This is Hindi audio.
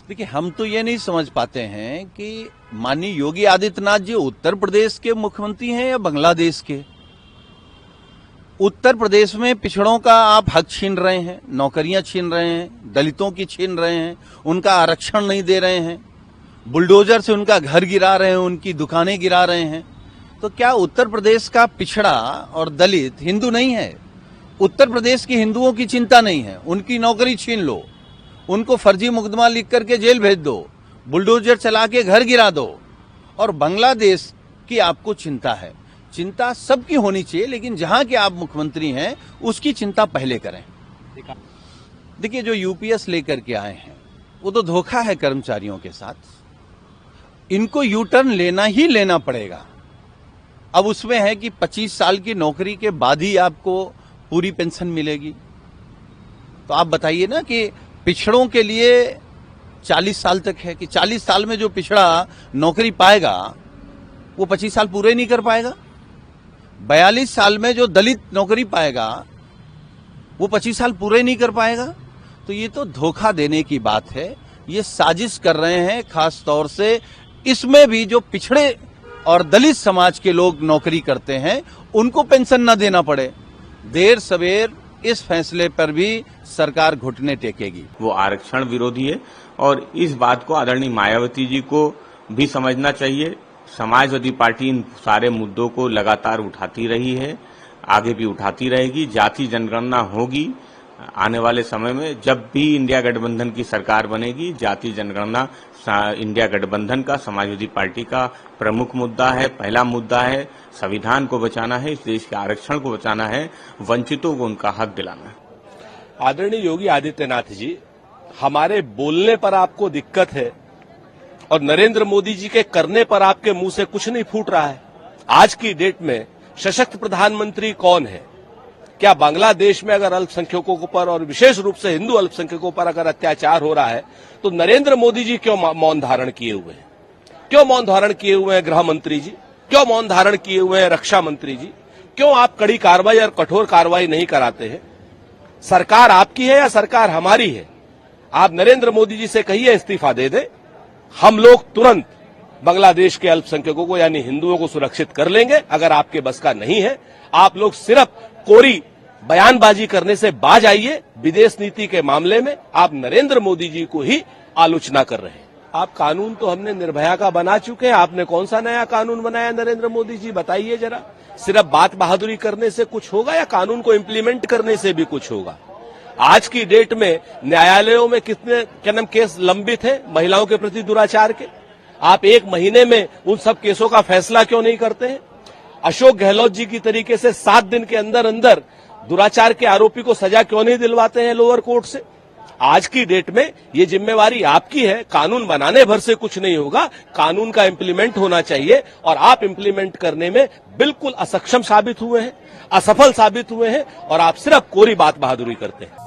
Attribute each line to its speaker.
Speaker 1: देखिए, हम तो ये नहीं समझ पाते हैं कि माननीय योगी आदित्यनाथ जी उत्तर प्रदेश के मुख्यमंत्री हैं या बांग्लादेश के। उत्तर प्रदेश में पिछड़ों का आप हक छीन रहे हैं, नौकरियां छीन रहे हैं, दलितों की छीन रहे हैं, उनका आरक्षण नहीं दे रहे हैं, बुलडोजर से उनका घर गिरा रहे हैं, उनकी दुकानें गिरा रहे हैं। तो क्या उत्तर प्रदेश का पिछड़ा और दलित हिंदू नहीं है? उत्तर प्रदेश के हिंदुओं की चिंता नहीं है, उनकी नौकरी छीन लो, उनको फर्जी मुकदमा लिख करके जेल भेज दो, बुलडोजर चला के घर गिरा दो। और बांग्लादेश की आपको चिंता है। चिंता सबकी होनी चाहिए, लेकिन जहां के आप मुख्यमंत्री हैं उसकी चिंता पहले करें। देखिए, जो यूपीएस लेकर के आए हैं वो तो धोखा है कर्मचारियों के साथ। इनको यू टर्न लेना ही लेना पड़ेगा। अब उसमें है कि 25 साल की नौकरी के बाद ही आपको पूरी पेंशन मिलेगी। तो आप बताइए ना कि पिछड़ों के लिए 40 साल तक है कि 40 साल में जो पिछड़ा नौकरी पाएगा वो 25 साल पूरे नहीं कर पाएगा। 42 साल में जो दलित नौकरी पाएगा वो 25 साल पूरे नहीं कर पाएगा। तो ये तो धोखा देने की बात है। ये साजिश कर रहे हैं, खास तौर से इसमें भी जो पिछड़े और दलित समाज के लोग नौकरी करते हैं उनको पेंशन न देना पड़े। देर सवेर इस फैसले पर भी सरकार घुटने टेकेगी।
Speaker 2: वो आरक्षण विरोधी है और इस बात को आदरणीय मायावती जी को भी समझना चाहिए। समाजवादी पार्टी इन सारे मुद्दों को लगातार उठाती रही है, आगे भी उठाती रहेगी। जाति जनगणना होगी आने वाले समय में, जब भी इंडिया गठबंधन की सरकार बनेगी। जाति जनगणना इंडिया गठबंधन का, समाजवादी पार्टी का प्रमुख मुद्दा है, पहला मुद्दा है। संविधान को बचाना है, इस देश के आरक्षण को बचाना है, वंचितों को उनका हक दिलाना है।
Speaker 3: आदरणीय योगी आदित्यनाथ जी, हमारे बोलने पर आपको दिक्कत है और नरेंद्र मोदी जी के करने पर आपके मुंह से कुछ नहीं फूट रहा है। आज की डेट में सशक्त प्रधानमंत्री कौन है? क्या बांग्लादेश में अगर अल्पसंख्यकों पर और विशेष रूप से हिंदू अल्पसंख्यकों पर अगर अत्याचार हो रहा है तो नरेंद्र मोदी जी क्यों मौन धारण किए हुए हैं? क्यों मौन धारण किए हुए हैं गृह मंत्री जी? क्यों मौन धारण किए हुए हैं रक्षा मंत्री जी? क्यों आप कड़ी कार्रवाई और कठोर कार्रवाई नहीं कराते हैं? सरकार आपकी है या सरकार हमारी है? आप नरेंद्र मोदी जी से कहिए इस्तीफा दे दे। हम लोग तुरंत बांग्लादेश के अल्पसंख्यकों को यानी हिंदुओं को सुरक्षित कर लेंगे। अगर आपके बस का नहीं है, आप लोग सिर्फ कोरी बयानबाजी करने से बाज आइए। विदेश नीति के मामले में आप नरेंद्र मोदी जी को ही आलोचना कर रहे हैं। आप कानून तो हमने निर्भया का बना चुके हैं, आपने कौन सा नया कानून बनाया नरेंद्र मोदी जी? बताइए जरा। सिर्फ बात बहादुरी करने से कुछ होगा या कानून को इम्प्लीमेंट करने से भी कुछ होगा? आज की डेट में न्यायालयों में कितने केस लंबित हैं महिलाओं के प्रति दुराचार के? आप 1 महीने में उन सब केसों का फैसला क्यों नहीं करते हैं? अशोक गहलोत जी की तरीके से 7 दिन के अंदर अंदर दुराचार के आरोपी को सजा क्यों नहीं दिलवाते हैं लोअर कोर्ट से? आज की डेट में ये जिम्मेवारी आपकी है। कानून बनाने भर से कुछ नहीं होगा, कानून का इम्प्लीमेंट होना चाहिए और आप इम्प्लीमेंट करने में बिल्कुल असक्षम साबित हुए हैं, असफल साबित हुए हैं और आप सिर्फ कोरी बात बहादुरी करते हैं।